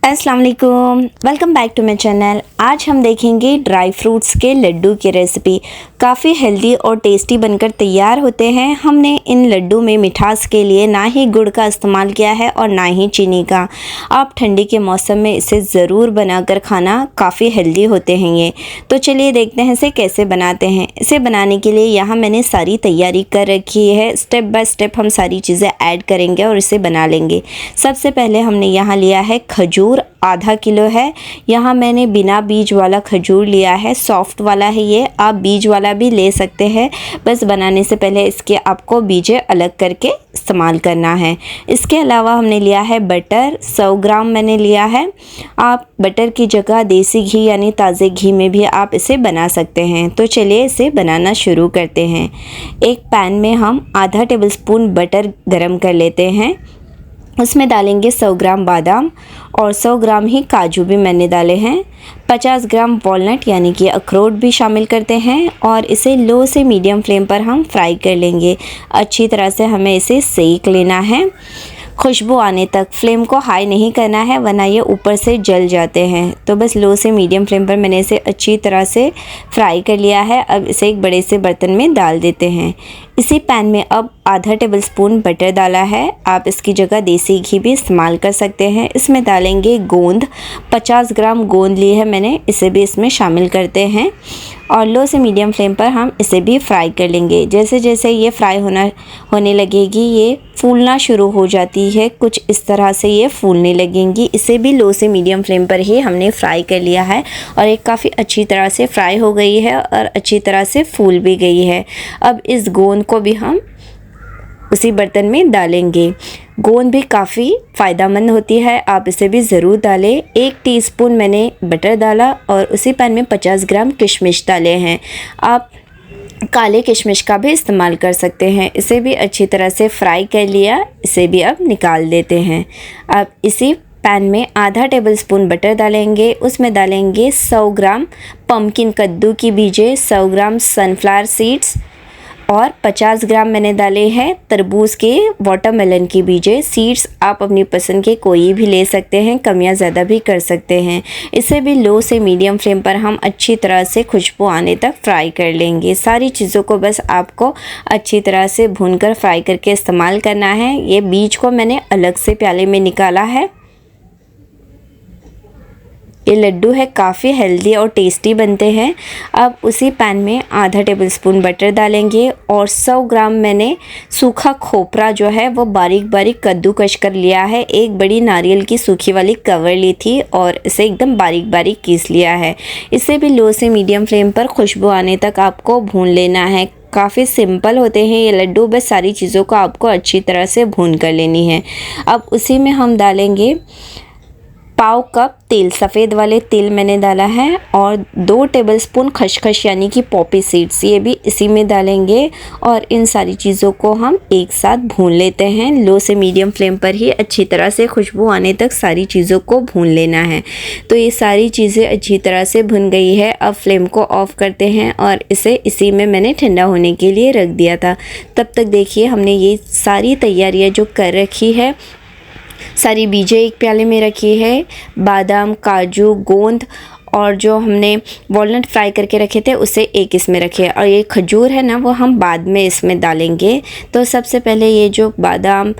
अस्सलाम वालेकुम, welcome back to my channel. आज हम देखेंगे ड्राई फ्रूट्स के लड्डू की रेसिपी। काफ़ी हेल्दी और टेस्टी बनकर तैयार होते हैं। हमने इन लड्डू में मिठास के लिए ना ही गुड़ का इस्तेमाल किया है और ना ही चीनी का। आप ठंडी के मौसम में इसे ज़रूर बनाकर खाना, काफ़ी हेल्दी होते हैं ये। तो चलिए देखते हैं इसे कैसे बनाते हैं। इसे बनाने के लिए यहाँ मैंने सारी तैयारी कर रखी है। स्टेप बाय स्टेप हम सारी चीज़ें ऐड करेंगे और इसे बना लेंगे। सबसे पहले हमने यहाँ लिया है खजूर, आधा किलो है। यहाँ मैंने बिना बीज वाला खजूर लिया है, सॉफ्ट वाला है ये। आप बीज वाला भी ले सकते हैं, बस बनाने से पहले इसके आपको बीजें अलग करके इस्तेमाल करना है। इसके अलावा हमने लिया है बटर, 100 ग्राम मैंने लिया है। आप बटर की जगह देसी घी यानी ताज़े घी में भी आप इसे बना सकते हैं। तो चलिए इसे बनाना शुरू करते हैं। एक पैन में हम आधा टेबलस्पून बटर गरम कर लेते हैं। उसमें डालेंगे 100 ग्राम बादाम और 100 ग्राम ही काजू भी मैंने डाले हैं। 50 ग्राम वॉलनट यानी कि अखरोट भी शामिल करते हैं और इसे लो से मीडियम फ्लेम पर हम फ्राई कर लेंगे। अच्छी तरह से हमें इसे सेक लेना है, खुशबू आने तक। फ्लेम को हाई नहीं करना है वरना ये ऊपर से जल जाते हैं। तो बस लो से मीडियम फ्लेम पर मैंने इसे अच्छी तरह से फ्राई कर लिया है। अब इसे एक बड़े से बर्तन में डाल देते हैं। इसी पैन में अब आधा टेबलस्पून बटर डाला है। आप इसकी जगह देसी घी भी इस्तेमाल कर सकते हैं। इसमें डालेंगे गोंद, 50 ग्राम गोंद ली है मैंने, इसे भी इसमें शामिल करते हैं और लो से मीडियम फ्लेम पर हम इसे भी फ्राई कर लेंगे। जैसे जैसे ये फ्राई होने लगेगी, ये फूलना शुरू हो जाती है, कुछ इस तरह से ये फूलने लगेंगी। इसे भी लो से मीडियम फ्लेम पर ही हमने फ्राई कर लिया है और ये काफ़ी अच्छी तरह से फ्राई हो गई है और अच्छी तरह से फूल भी गई है। अब इस गोंद को भी हम उसी बर्तन में डालेंगे। गोंद भी काफ़ी फ़ायदेमंद होती है, आप इसे भी ज़रूर डालें। 1 टीस्पून मैंने बटर डाला और उसी पैन में 50 ग्राम किशमिश डाले हैं। आप काले किशमिश का भी इस्तेमाल कर सकते हैं। इसे भी अच्छी तरह से फ्राई कर लिया, इसे भी अब निकाल देते हैं। अब इसी पैन में आधा टेबलस्पून बटर डालेंगे। उसमें डालेंगे 100 ग्राम पम्पकिन कद्दू की बीजें, 100 ग्राम सनफ्लावर सीड्स और 50 ग्राम मैंने डाले हैं तरबूज के वाटरमेलन की बीजें। सीड्स आप अपनी पसंद के कोई भी ले सकते हैं, कम या ज़्यादा भी कर सकते हैं। इसे भी लो से मीडियम फ्लेम पर हम अच्छी तरह से खुशबू आने तक फ्राई कर लेंगे। सारी चीज़ों को बस आपको अच्छी तरह से भूनकर फ्राई करके इस्तेमाल करना है। ये बीज को मैंने अलग से प्याले में निकाला है। ये लड्डू है काफ़ी हेल्दी और टेस्टी बनते हैं। अब उसी पैन में आधा टेबलस्पून बटर डालेंगे और 100 ग्राम मैंने सूखा खोपरा जो है वो बारीक बारीक कद्दूकश कर लिया है। एक बड़ी नारियल की सूखी वाली कवर ली थी और इसे एकदम बारीक बारीक पीस लिया है। इसे भी लो से मीडियम फ्लेम पर खुशबू आने तक आपको भून लेना है। काफ़ी सिंपल होते हैं ये लड्डू, बस सारी चीज़ों को आपको अच्छी तरह से भून कर लेनी है। अब उसी में हम डालेंगे पाव कप तेल, सफ़ेद वाले तिल मैंने डाला है और 2 टेबलस्पून खसखस यानी कि पॉपी सीड्स, ये भी इसी में डालेंगे और इन सारी चीज़ों को हम एक साथ भून लेते हैं। लो से मीडियम फ्लेम पर ही अच्छी तरह से खुशबू आने तक सारी चीज़ों को भून लेना है। तो ये सारी चीज़ें अच्छी तरह से भुन गई है। अब फ्लेम को ऑफ़ करते हैं और इसे इसी में मैंने ठंडा होने के लिए रख दिया था। तब तक देखिए हमने ये सारी तैयारियाँ जो कर रखी है, सारी बीजें एक प्याले में रखी है, बादाम, काजू, गोंद और जो हमने वॉलनट फ्राई करके रखे थे उसे एक इसमें रखे और ये खजूर है ना वो हम बाद में इसमें डालेंगे। तो सबसे पहले ये जो बादाम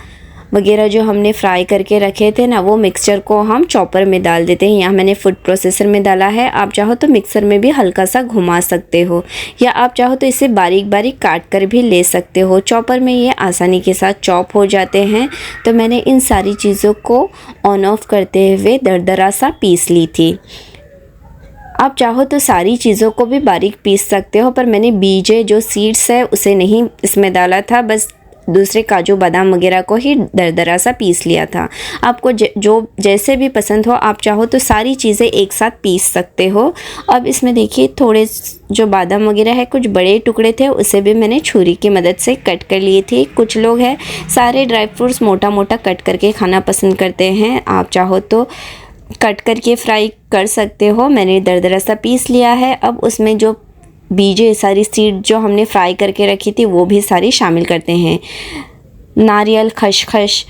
वगैरह जो हमने फ्राई करके रखे थे ना, वो मिक्सचर को हम चॉपर में डाल देते हैं। यहाँ मैंने फूड प्रोसेसर में डाला है, आप चाहो तो मिक्सर में भी हल्का सा घुमा सकते हो या आप चाहो तो इसे बारीक बारीक काट कर भी ले सकते हो। चॉपर में ये आसानी के साथ चॉप हो जाते हैं। तो मैंने इन सारी चीज़ों को ऑन ऑफ करते हुए दरदरा सा पीस ली थी। आप चाहो तो सारी चीज़ों को भी बारीक पीस सकते हो, पर मैंने बीजे जो सीड्स है उसे नहीं इसमें डाला था, बस दूसरे काजू बादाम वगैरह को ही दरदरा सा पीस लिया था। आपको जो जैसे भी पसंद हो, आप चाहो तो सारी चीज़ें एक साथ पीस सकते हो। अब इसमें देखिए थोड़े जो बादाम वगैरह है, कुछ बड़े टुकड़े थे, उसे भी मैंने छुरी की मदद से कट कर लिए थे। कुछ लोग हैं सारे ड्राई फ्रूट्स मोटा मोटा कट करके खाना पसंद करते हैं, आप चाहो तो कट करके फ्राई कर सकते हो। मैंने दरदरा सा पीस लिया है। अब उसमें जो बीजें, सारी सीड जो हमने फ्राई करके रखी थी वो भी सारी शामिल करते हैं। नारियल, खसखस,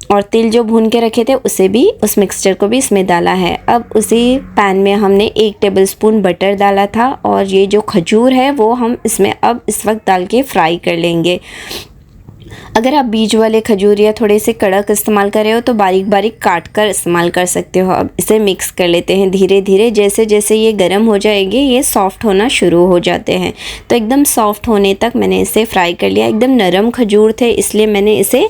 और तिल जो भून के रखे थे उसे भी, उस मिक्सचर को भी इसमें डाला है। अब उसी पैन में हमने 1 टेबलस्पून बटर डाला था और ये जो खजूर है वो हम इसमें अब इस वक्त डाल के फ्राई कर लेंगे। अगर आप बीज वाले खजूर या थोड़े से कड़क इस्तेमाल कर रहे हो तो बारीक बारीक काट कर इस्तेमाल कर सकते हो। अब इसे मिक्स कर लेते हैं धीरे धीरे। जैसे जैसे ये गर्म हो जाएंगे ये सॉफ्ट होना शुरू हो जाते हैं। तो एकदम सॉफ्ट होने तक मैंने इसे फ्राई कर लिया। एकदम नरम खजूर थे इसलिए मैंने इसे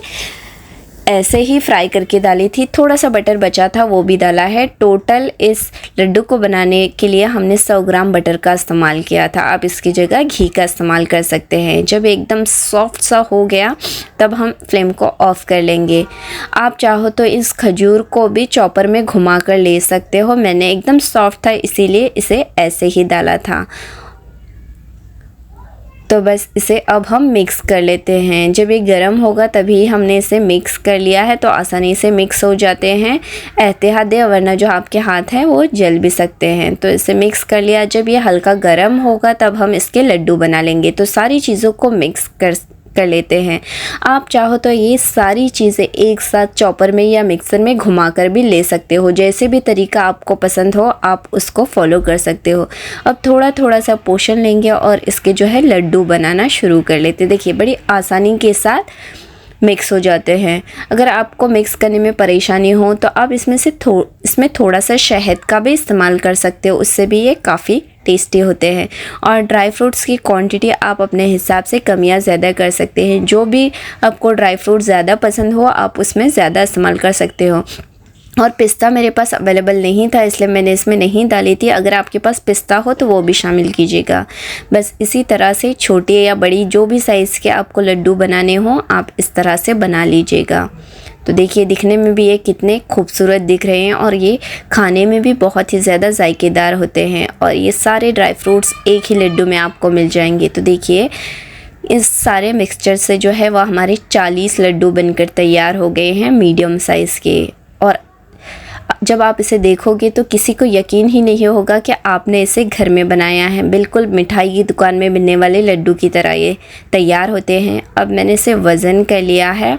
ऐसे ही फ्राई करके डाली थी। थोड़ा सा बटर बचा था वो भी डाला है। टोटल इस लड्डू को बनाने के लिए हमने 100 ग्राम बटर का इस्तेमाल किया था। आप इसकी जगह घी का इस्तेमाल कर सकते हैं। जब एकदम सॉफ्ट सा हो गया तब हम फ्लेम को ऑफ़ कर लेंगे। आप चाहो तो इस खजूर को भी चॉपर में घुमा कर ले सकते हो। मैंने एकदम सॉफ्ट था इसीलिए इसे ऐसे ही डाला था। तो बस इसे अब हम मिक्स कर लेते हैं। जब ये गर्म होगा तभी हमने इसे मिक्स कर लिया है तो आसानी से मिक्स हो जाते हैं। एहतियात दें वरना जो आपके हाथ हैं वो जल भी सकते हैं। तो इसे मिक्स कर लिया। जब ये हल्का गर्म होगा तब हम इसके लड्डू बना लेंगे। तो सारी चीज़ों को मिक्स कर लेते हैं। आप चाहो तो ये सारी चीज़ें एक साथ चॉपर में या मिक्सर में घुमाकर भी ले सकते हो। जैसे भी तरीका आपको पसंद हो आप उसको फॉलो कर सकते हो। अब थोड़ा थोड़ा सा पोर्शन लेंगे और इसके जो है लड्डू बनाना शुरू कर लेते। देखिए बड़ी आसानी के साथ मिक्स हो जाते हैं। अगर आपको मिक्स करने में परेशानी हो तो आप इसमें थोड़ा सा शहद का भी इस्तेमाल कर सकते हो। उससे भी ये काफ़ी टेस्टी होते हैं। और ड्राई फ्रूट्स की क्वांटिटी आप अपने हिसाब से कम या ज़्यादा कर सकते हैं। जो भी आपको ड्राई फ्रूट ज़्यादा पसंद हो आप उसमें ज़्यादा इस्तेमाल कर सकते हो। और पिस्ता मेरे पास अवेलेबल नहीं था इसलिए मैंने इसमें नहीं डाली थी। अगर आपके पास पिस्ता हो तो वो भी शामिल कीजिएगा। बस इसी तरह से छोटे या बड़ी जो भी साइज़ के आपको लड्डू बनाने हों आप इस तरह से बना लीजिएगा। तो देखिए दिखने में भी ये कितने खूबसूरत दिख रहे हैं और ये खाने में भी बहुत ही ज़्यादा जायकेदार होते हैं। और ये सारे ड्राई फ्रूट्स एक ही लड्डू में आपको मिल जाएंगे। तो देखिए इस सारे मिक्सचर से जो है वह हमारे 40 लड्डू बनकर तैयार हो गए हैं मीडियम साइज़ के। और जब आप इसे देखोगे तो किसी को यकीन ही नहीं होगा कि आपने इसे घर में बनाया है। बिल्कुल मिठाई की दुकान में मिलने वाले लड्डू की तरह ये तैयार होते हैं। अब मैंने इसे वज़न कर लिया है।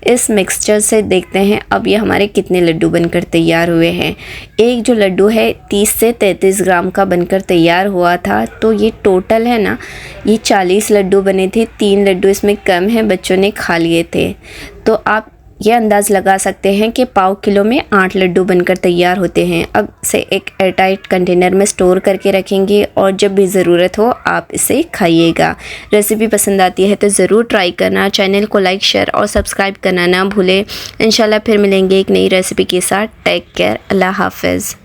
इस मिक्सचर से देखते हैं अब ये हमारे कितने लड्डू बनकर तैयार हुए हैं। एक जो लड्डू है 30 से 33 ग्राम का बनकर तैयार हुआ था। तो ये टोटल है ना ये 40 लड्डू बने थे। 3 लड्डू इसमें कम है बच्चों ने खा लिए थे। तो आप ये अंदाज़ लगा सकते हैं कि पाव किलो में 8 लड्डू बनकर तैयार होते हैं। अब इसे एक एयरटाइट कंटेनर में स्टोर करके रखेंगे और जब भी ज़रूरत हो आप इसे खाइएगा। रेसिपी पसंद आती है तो ज़रूर ट्राई करना। चैनल को लाइक शेयर और सब्सक्राइब करना ना भूलें। इंशाल्लाह फिर मिलेंगे एक नई रेसिपी के साथ। Take care. अल्लाह हाफ़िज़।